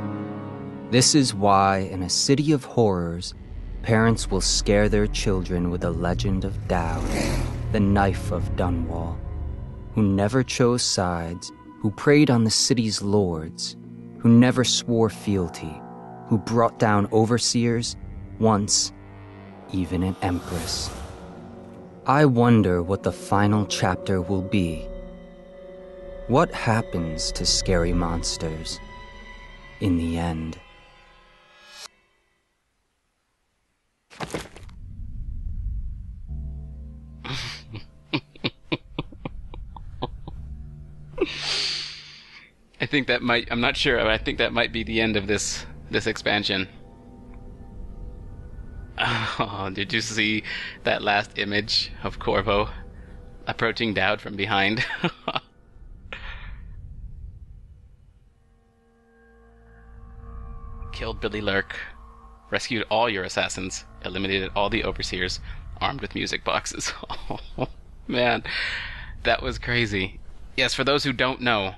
This is why, in a city of horrors, parents will scare their children with the legend of Daud, the knife of Dunwall, who never chose sides, who preyed on the city's lords, who never swore fealty, who brought down overseers, once even an empress. I wonder what the final chapter will be. What happens to scary monsters in the end? I think that might, I'm not sure, but I think that might be the end of this expansion. Oh, did you see that last image of Corvo approaching Daud from behind? Killed Billy Lurk, rescued all your assassins, eliminated all the overseers, armed with music boxes. Oh, man, that was crazy. Yes, for those who don't know,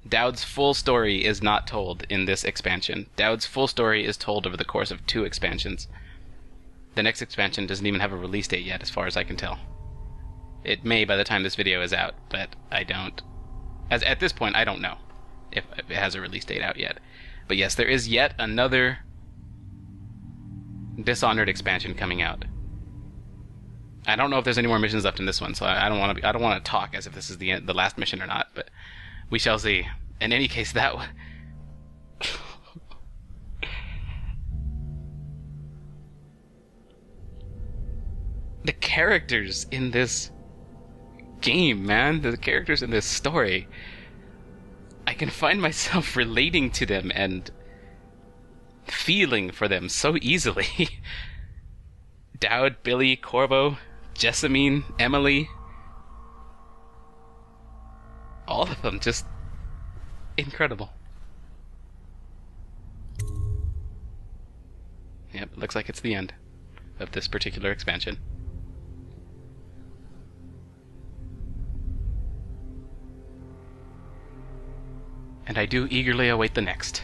Daud's full story is not told in this expansion. Daud's full story is told over the course of 2 expansions. The next expansion doesn't even have a release date yet, as far as I can tell. It may by the time this video is out, but I don't... At this point, I don't know if it has a release date out yet. But yes, there is yet another Dishonored expansion coming out. I don't know if there's any more missions left in this one, so I don't want to talk as if this is the last mission or not, but we shall see. In any case, that one... The characters in this game, man, the characters in this story, I can find myself relating to them and feeling for them so easily. Daud, Billy, Corvo, Jessamine, Emily, all of them just incredible. Yep, it looks like it's the end of this particular expansion. and I do eagerly await the next.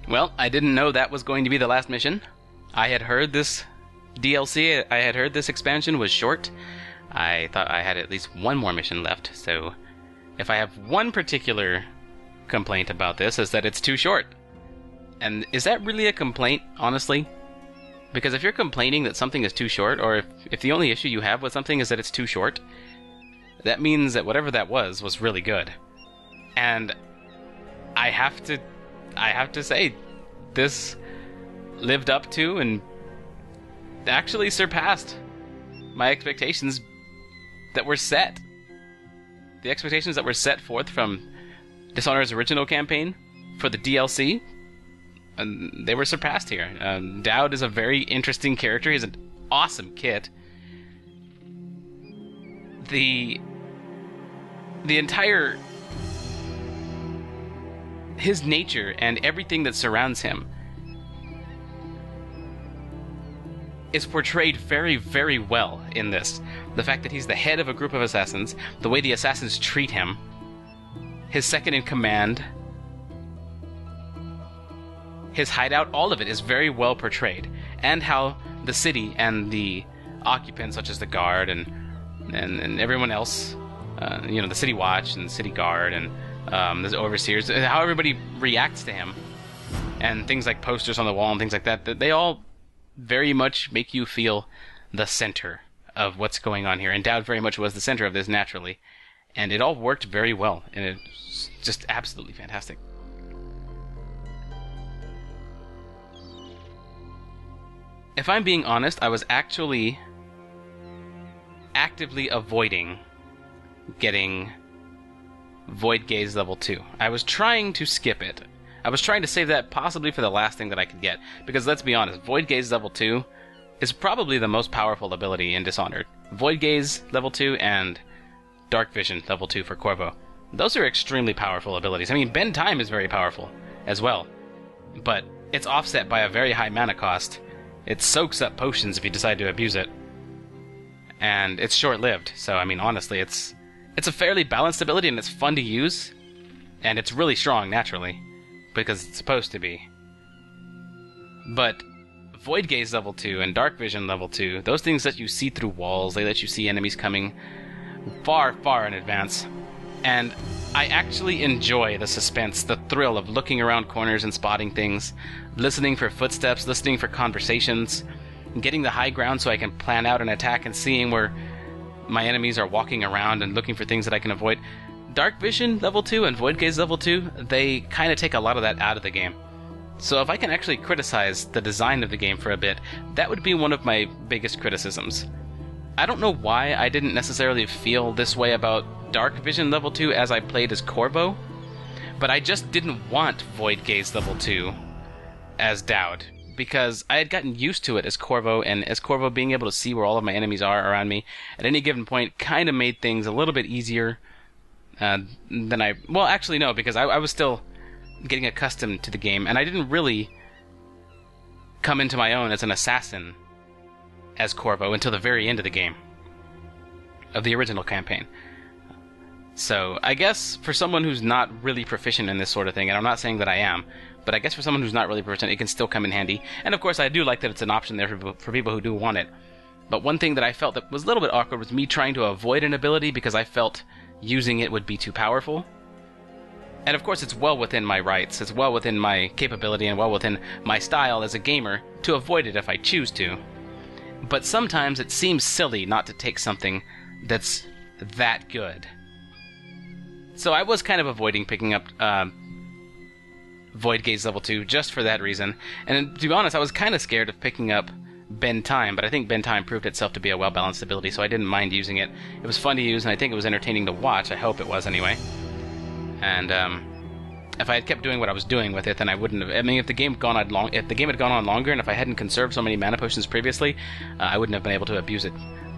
Well, I didn't know that was going to be the last mission. I had heard this DLC, I had heard this expansion was short. I thought I had at least one more mission left, so if I have one particular complaint about this, is that it's too short. And is that really a complaint, honestly? Because if you're complaining that something is too short, or if the only issue you have with something is that it's too short, that means that whatever that was really good. And I have to say, this lived up to and actually surpassed my expectations that were set. The expectations that were set forth from Dishonored's original campaign for the DLC, and they were surpassed here. Daud is a very interesting character. He's an awesome kit. The entire... his nature and everything that surrounds him is portrayed very, very well in this. The fact that he's the head of a group of assassins, the way the assassins treat him, his second in command, his hideout, all of it is very well portrayed. And how the city and the occupants, such as the guard and everyone else, the city watch and city guard and the overseers, how everybody reacts to him, and things like posters on the wall and things like that, they all very much make you feel the center of what's going on here. And Daud very much was the center of this naturally. And it all worked very well, and it's just absolutely fantastic. If I'm being honest, I was actually actively avoiding getting Void Gaze level 2. I was trying to skip it. I was trying to save that possibly for the last thing that I could get. Because let's be honest, Void Gaze level 2 is probably the most powerful ability in Dishonored. Void Gaze level 2 and Dark Vision level 2 for Corvo. Those are extremely powerful abilities. I mean, Bend Time is very powerful as well. But it's offset by a very high mana cost. It soaks up potions if you decide to abuse it. And it's short-lived. So, I mean, honestly, it's a fairly balanced ability, and it's fun to use. And it's really strong, naturally. Because it's supposed to be. But Void Gaze level 2 and Dark Vision level 2, those things let you see through walls, they let you see enemies coming far, far in advance. And I actually enjoy the suspense, the thrill of looking around corners and spotting things, listening for footsteps, listening for conversations, getting the high ground so I can plan out an attack and seeing where my enemies are walking around and looking for things that I can avoid. Dark Vision level 2 and Void Gaze level 2, they kind of take a lot of that out of the game. So if I can actually criticize the design of the game for a bit, that would be one of my biggest criticisms. I don't know why I didn't necessarily feel this way about Dark Vision level 2 as I played as Corvo, but I just didn't want Void Gaze level 2 as Daud, because I had gotten used to it as Corvo, and as Corvo being able to see where all of my enemies are around me at any given point kind of made things a little bit easier than I... Well, actually no, because I was still getting accustomed to the game, and I didn't really come into my own as an assassin as Corvo until the very end of the game, of the original campaign. So I guess for someone who's not really proficient in this sort of thing, and I'm not saying that I am, but I guess for someone who's not really proficient, it can still come in handy. And of course I do like that it's an option there for people who do want it. But one thing that I felt that was a little bit awkward was me trying to avoid an ability because I felt using it would be too powerful. And of course it's well within my rights, it's well within my capability and well within my style as a gamer to avoid it if I choose to. But sometimes it seems silly not to take something that's that good. So I was kind of avoiding picking up Void Gaze level 2 just for that reason. And to be honest, I was kind of scared of picking up Bend Time, but I think Bend Time proved itself to be a well-balanced ability, so I didn't mind using it. It was fun to use, and I think it was entertaining to watch. I hope it was, anyway. And if I had kept doing what I was doing with it, then I wouldn't have... I mean, if the game had gone on longer, and if I hadn't conserved so many mana potions previously, I wouldn't have been able to abuse it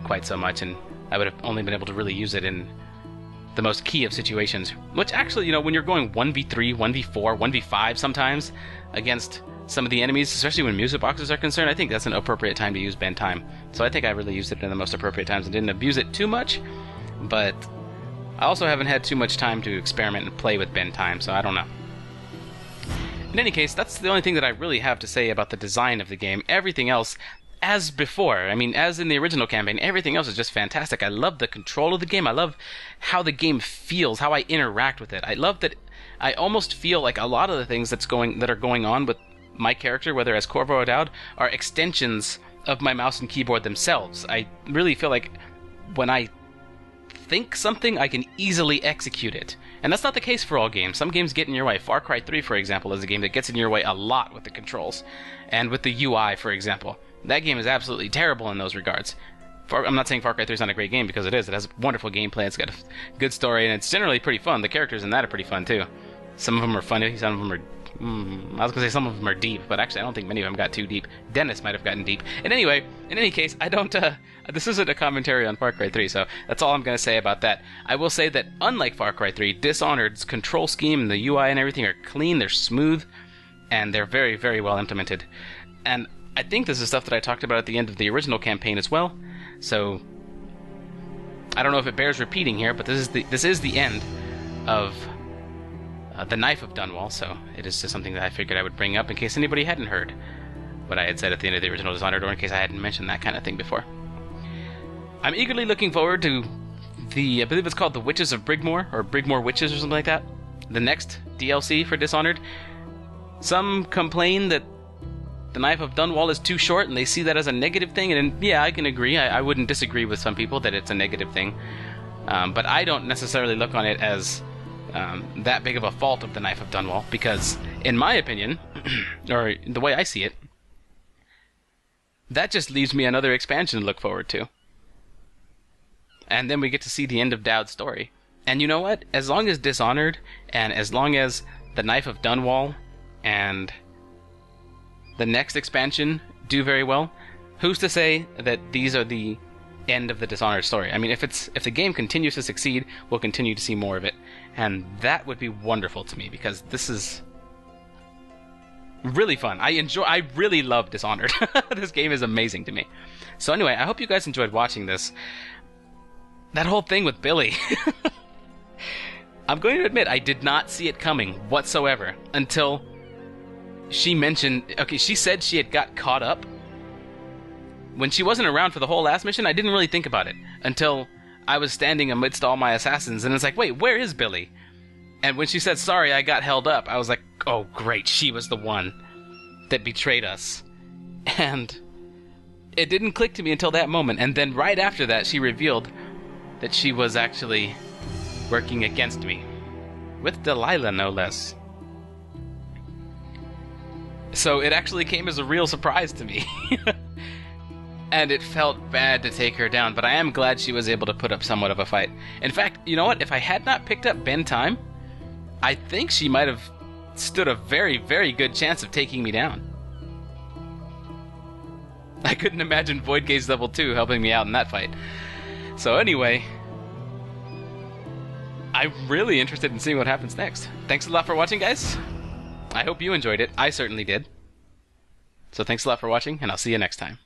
quite so much, and I would have only been able to really use it in the most key of situations. Which actually, you know, when you're going 1v3, 1v4, 1v5 sometimes against some of the enemies, especially when music boxes are concerned, I think that's an appropriate time to use Bend Time. So I think I really used it in the most appropriate times and didn't abuse it too much, but I also haven't had too much time to experiment and play with Bend Time, so I don't know. In any case, that's the only thing that I really have to say about the design of the game. Everything else, as before, I mean, as in the original campaign, everything else is just fantastic. I love the control of the game. I love how the game feels, how I interact with it. I love that I almost feel like a lot of the things that are going on with my character, whether as Corvo or Daud, are extensions of my mouse and keyboard themselves. I really feel like when I think something, I can easily execute it. And that's not the case for all games. Some games get in your way. Far Cry 3, for example, is a game that gets in your way a lot with the controls. And with the UI, for example. That game is absolutely terrible in those regards. I'm not saying Far Cry 3 is not a great game, because it is. It has wonderful gameplay, it's got a good story, and it's generally pretty fun. The characters in that are pretty fun, too. Some of them are funny, some of them are... I was going to say some of them are deep, but actually I don't think many of them got too deep. Dennis might have gotten deep. And anyway, in any case, I don't... this isn't a commentary on Far Cry 3, so that's all I'm going to say about that. I will say that, unlike Far Cry 3, Dishonored's control scheme and the UI and everything are clean, they're smooth, and they're very, very well implemented. And I think this is stuff that I talked about at the end of the original campaign as well, so I don't know if it bears repeating here, but this is the end of the Knife of Dunwall, so it is just something that I figured I would bring up in case anybody hadn't heard what I had said at the end of the original Dishonored, or in case I hadn't mentioned that kind of thing before. I'm eagerly looking forward to I believe it's called The Witches of Brigmore, or Brigmore Witches or something like that, the next DLC for Dishonored. Some complain that the Knife of Dunwall is too short, and they see that as a negative thing, and yeah, I can agree. I wouldn't disagree with some people that it's a negative thing, but I don't necessarily look on it as that big of a fault of the Knife of Dunwall, because, in my opinion, or the way I see it, that just leaves me another expansion to look forward to. And then we get to see the end of Daud's story. And you know what? As long as Dishonored, and as long as the Knife of Dunwall, and the next expansion do very well, who's to say that these are the end of the Dishonored story? I mean, if the game continues to succeed, we'll continue to see more of it, and that would be wonderful to me, because this is really fun. I really love Dishonored. This game is amazing to me. So anyway, I hope you guys enjoyed watching this. That whole thing with Billy, I'm going to admit I did not see it coming whatsoever until she mentioned, okay, she said she had got caught up. When she wasn't around for the whole last mission, I didn't really think about it until I was standing amidst all my assassins, and it's like, wait, where is Billy? And when she said, sorry, I got held up, I was like, oh, great, she was the one that betrayed us. And it didn't click to me until that moment, and then right after that, she revealed that she was actually working against me. With Delilah, no less. So it actually came as a real surprise to me. And it felt bad to take her down, but I am glad she was able to put up somewhat of a fight. In fact, you know what? If I had not picked up Ben Time, I think she might have stood a very, very good chance of taking me down. I couldn't imagine Void Gaze Level 2 helping me out in that fight. So anyway, I'm really interested in seeing what happens next. Thanks a lot for watching, guys. I hope you enjoyed it. I certainly did. So thanks a lot for watching, and I'll see you next time.